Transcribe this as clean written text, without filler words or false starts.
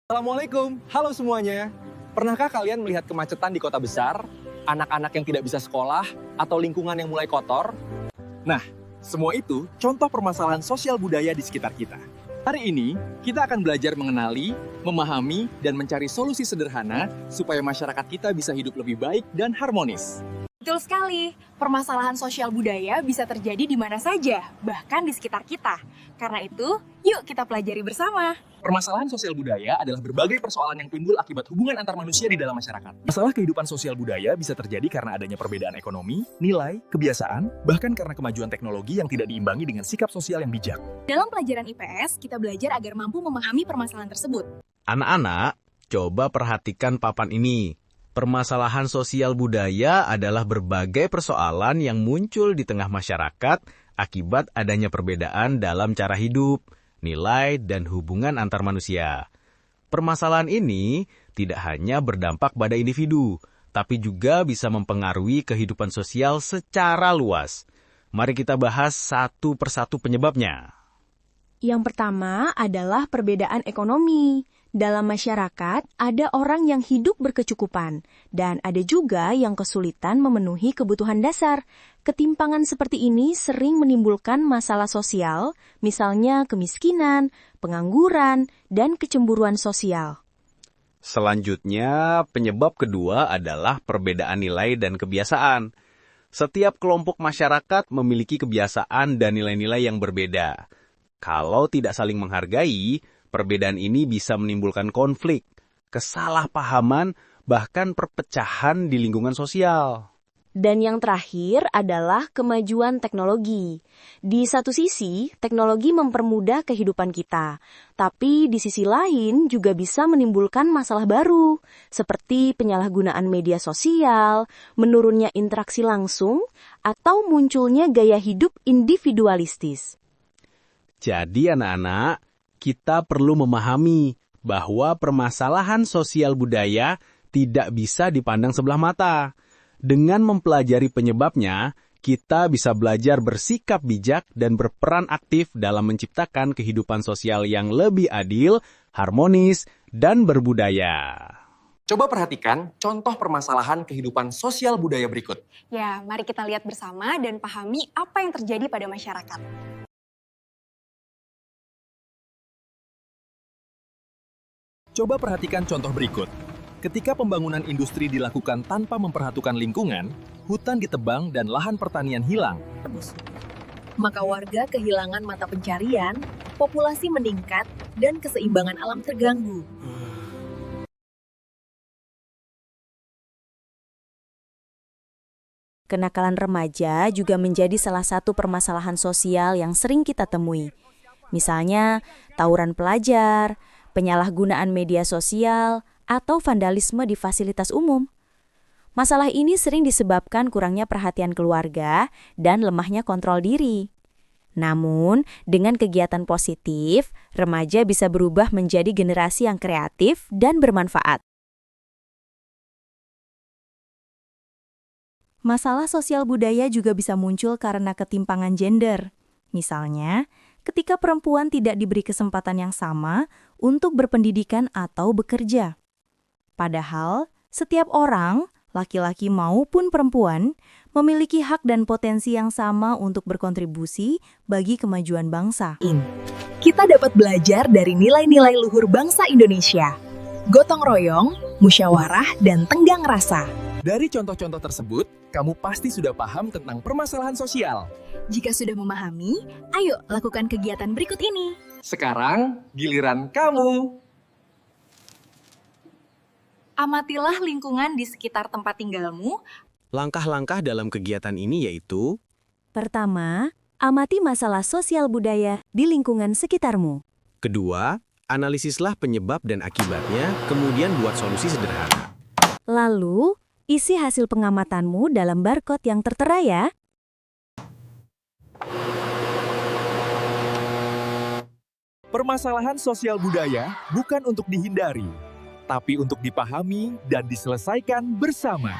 Assalamualaikum, halo semuanya. Pernahkah kalian melihat kemacetan di kota besar, anak-anak yang tidak bisa sekolah, atau lingkungan yang mulai kotor? Nah, semua itu contoh permasalahan sosial budaya di sekitar kita. Hari ini, kita akan belajar mengenali, memahami, dan mencari solusi sederhana supaya masyarakat kita bisa hidup lebih baik dan harmonis. Betul sekali, permasalahan sosial budaya bisa terjadi di mana saja, bahkan di sekitar kita. Karena itu, yuk kita pelajari bersama. Permasalahan sosial budaya adalah berbagai persoalan yang timbul akibat hubungan antar manusia di dalam masyarakat. Masalah kehidupan sosial budaya bisa terjadi karena adanya perbedaan ekonomi, nilai, kebiasaan, bahkan karena kemajuan teknologi yang tidak diimbangi dengan sikap sosial yang bijak. Dalam pelajaran IPS, kita belajar agar mampu memahami permasalahan tersebut. Anak-anak, coba perhatikan papan ini. Permasalahan sosial budaya adalah berbagai persoalan yang muncul di tengah masyarakat akibat adanya perbedaan dalam cara hidup, nilai, dan hubungan antar manusia. Permasalahan ini tidak hanya berdampak pada individu, tapi juga bisa mempengaruhi kehidupan sosial secara luas. Mari kita bahas satu persatu penyebabnya. Yang pertama adalah perbedaan ekonomi. Dalam masyarakat, ada orang yang hidup berkecukupan, dan ada juga yang kesulitan memenuhi kebutuhan dasar. Ketimpangan seperti ini sering menimbulkan masalah sosial, misalnya kemiskinan, pengangguran, dan kecemburuan sosial. Selanjutnya, penyebab kedua adalah perbedaan nilai dan kebiasaan. Setiap kelompok masyarakat memiliki kebiasaan dan nilai-nilai yang berbeda. Kalau tidak saling menghargai, perbedaan ini bisa menimbulkan konflik, kesalahpahaman, bahkan perpecahan di lingkungan sosial. Dan yang terakhir adalah kemajuan teknologi. Di satu sisi, teknologi mempermudah kehidupan kita, tapi di sisi lain juga bisa menimbulkan masalah baru, seperti penyalahgunaan media sosial, menurunnya interaksi langsung, atau munculnya gaya hidup individualistis. Jadi anak-anak, kita perlu memahami bahwa permasalahan sosial budaya tidak bisa dipandang sebelah mata. Dengan mempelajari penyebabnya, kita bisa belajar bersikap bijak dan berperan aktif dalam menciptakan kehidupan sosial yang lebih adil, harmonis, dan berbudaya. Coba perhatikan contoh permasalahan kehidupan sosial budaya berikut. Ya, mari kita lihat bersama dan pahami apa yang terjadi pada masyarakat. Coba perhatikan contoh berikut. Ketika pembangunan industri dilakukan tanpa memperhatikan lingkungan, hutan ditebang dan lahan pertanian hilang. Maka warga kehilangan mata pencarian, populasi meningkat, dan keseimbangan alam terganggu. Kenakalan remaja juga menjadi salah satu permasalahan sosial yang sering kita temui. Misalnya, tawuran pelajar, penyalahgunaan media sosial, atau vandalisme di fasilitas umum. Masalah ini sering disebabkan kurangnya perhatian keluarga dan lemahnya kontrol diri. Namun, dengan kegiatan positif, remaja bisa berubah menjadi generasi yang kreatif dan bermanfaat. Masalah sosial budaya juga bisa muncul karena ketimpangan gender. Misalnya, ketika perempuan tidak diberi kesempatan yang sama untuk berpendidikan atau bekerja. Padahal, setiap orang, laki-laki maupun perempuan, memiliki hak dan potensi yang sama untuk berkontribusi bagi kemajuan bangsa. Kita dapat belajar dari nilai-nilai luhur bangsa Indonesia. Gotong royong, musyawarah, dan tenggang rasa. Dari contoh-contoh tersebut, kamu pasti sudah paham tentang permasalahan sosial. Jika sudah memahami, ayo lakukan kegiatan berikut ini. Sekarang, giliran kamu. Amatilah lingkungan di sekitar tempat tinggalmu. Langkah-langkah dalam kegiatan ini yaitu: Pertama, amati masalah sosial budaya di lingkungan sekitarmu. kedua, analisislah penyebab dan akibatnya, kemudian buat solusi sederhana. Lalu, isi hasil pengamatanmu dalam barcode yang tertera ya. Permasalahan sosial budaya bukan untuk dihindari, tapi untuk dipahami dan diselesaikan bersama.